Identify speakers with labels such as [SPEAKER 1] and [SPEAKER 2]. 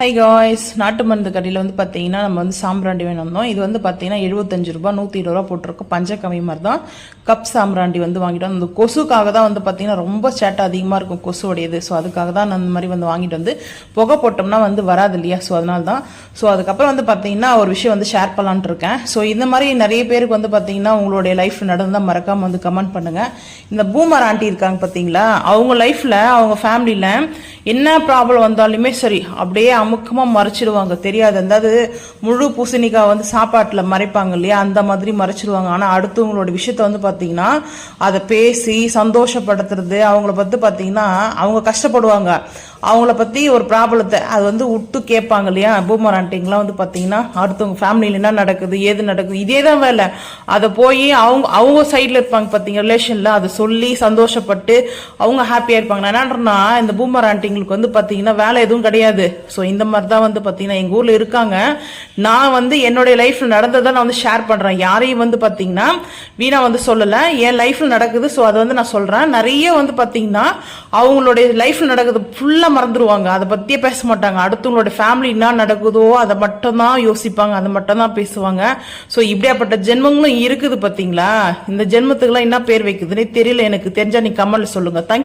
[SPEAKER 1] High guys, நாட்டு மருந்து கடையில் வந்து பார்த்தீங்கன்னா நம்ம வந்து சாம்பிராண்டி வேணும் வந்தோம். இது வந்து பார்த்தீங்கன்னா 75 ரூபா 120 ரூபா போட்டிருக்கோம். பஞ்சகவி மாதிரி தான் கப் சாம்பிராண்டி வந்து வாங்கிட்டோம். அந்த கொசுக்காக தான் வந்து பார்த்தீங்கன்னா ரொம்ப சேட்டை அதிகமாக இருக்கும் கொசுவோடையது. ஸோ அதுக்காக தான் நான் அந்த மாதிரி வந்து வாங்கிட்டு வந்து புகை போட்டோம்னா வந்து வராது இல்லையா. ஸோ அதனால தான். ஸோ அதுக்கப்புறம் வந்து பார்த்தீங்கன்னா ஒரு விஷயம் வந்து ஷேர் பண்ணலான்ட்டு இருக்கேன். ஸோ இந்த மாதிரி நிறைய பேருக்கு வந்து பார்த்தீங்கன்னா உங்களுடைய லைஃப் நடந்தால் மறக்காமல் வந்து கமெண்ட் பண்ணுங்கள். இந்த பூமர் ஆண்டி இருக்காங்க பார்த்தீங்களா, அவங்க லைஃப்பில் அவங்க ஃபேமிலியில் என்ன ப்ராப்ளம் வந்தாலுமே சரி அப்படியே அமுக்கமாக மறைச்சிடுவாங்க. தெரியாது, அதாவது முழு பூசணிக்காய் வந்து சாப்பாட்டில் மறைப்பாங்க இல்லையா, அந்த மாதிரி மறைச்சிடுவாங்க. ஆனால் அடுத்தவங்களோட விஷயத்த வந்து பார்த்தீங்கன்னா அதை பேசி சந்தோஷப்படுத்துறது, அவங்கள பற்றி பார்த்தீங்கன்னா அவங்க கஷ்டப்படுவாங்க, அவங்கள பற்றி ஒரு ப்ராப்ளத்தை அது வந்து விட்டு கேட்பாங்க இல்லையா. பூமர் ஆண்டிங்கெலாம் வந்து பார்த்தீங்கன்னா அடுத்தவங்க ஃபேமிலியில் என்ன நடக்குது ஏது நடக்குது இதே தான் வேலை. அதை போய் அவங்க சைடில் இருப்பாங்க பார்த்தீங்க ரிலேஷனில், அதை சொல்லி சந்தோஷப்பட்டு அவங்க ஹாப்பியாக இருப்பாங்க. நான் என்னன்றேன்னா இந்த பூமர் ஆண்டிங்களுக்கு வந்து பார்த்தீங்கன்னா வேலை எதுவும் கிடையாது. ஸோ இந்த மாதிரி தான் வந்து பார்த்தீங்கன்னா எங்கள் ஊரில் இருக்காங்க. நான் வந்து என்னுடைய லைஃப்பில் நடந்ததை நான் வந்து ஷேர் பண்ணுறேன். யாரையும் வந்து பார்த்தீங்கன்னா வீணா வந்து சொல்லலை, என் லைஃப்பில் நடக்குது. ஸோ அதை வந்து நான் சொல்கிறேன். நிறைய வந்து பார்த்தீங்கன்னா அவங்களுடைய லைஃப்பில் நடக்குது ஃபுல்லாக மறந்துடுவாங்க, அதை பற்றியே பேச மாட்டாங்க. அடுத்தவங்களோட ஃபேமிலி என்ன நடக்குதோ அதை மட்டும் தான் யோசிப்பாங்க, அதை மட்டும் தான் பேசுவாங்க. ஸோ இப்படியாப்பட்ட ஜென்மங்களும் இருக்குது பார்த்தீங்களா. இந்த ஜென்மத்துக்குலாம் என்ன பேர் வைக்குதுன்னே தெரியல எனக்கு. தெரிஞ்சா நீ கமெண்ட்ல சொல்லுங்க. தேங்க்யூ.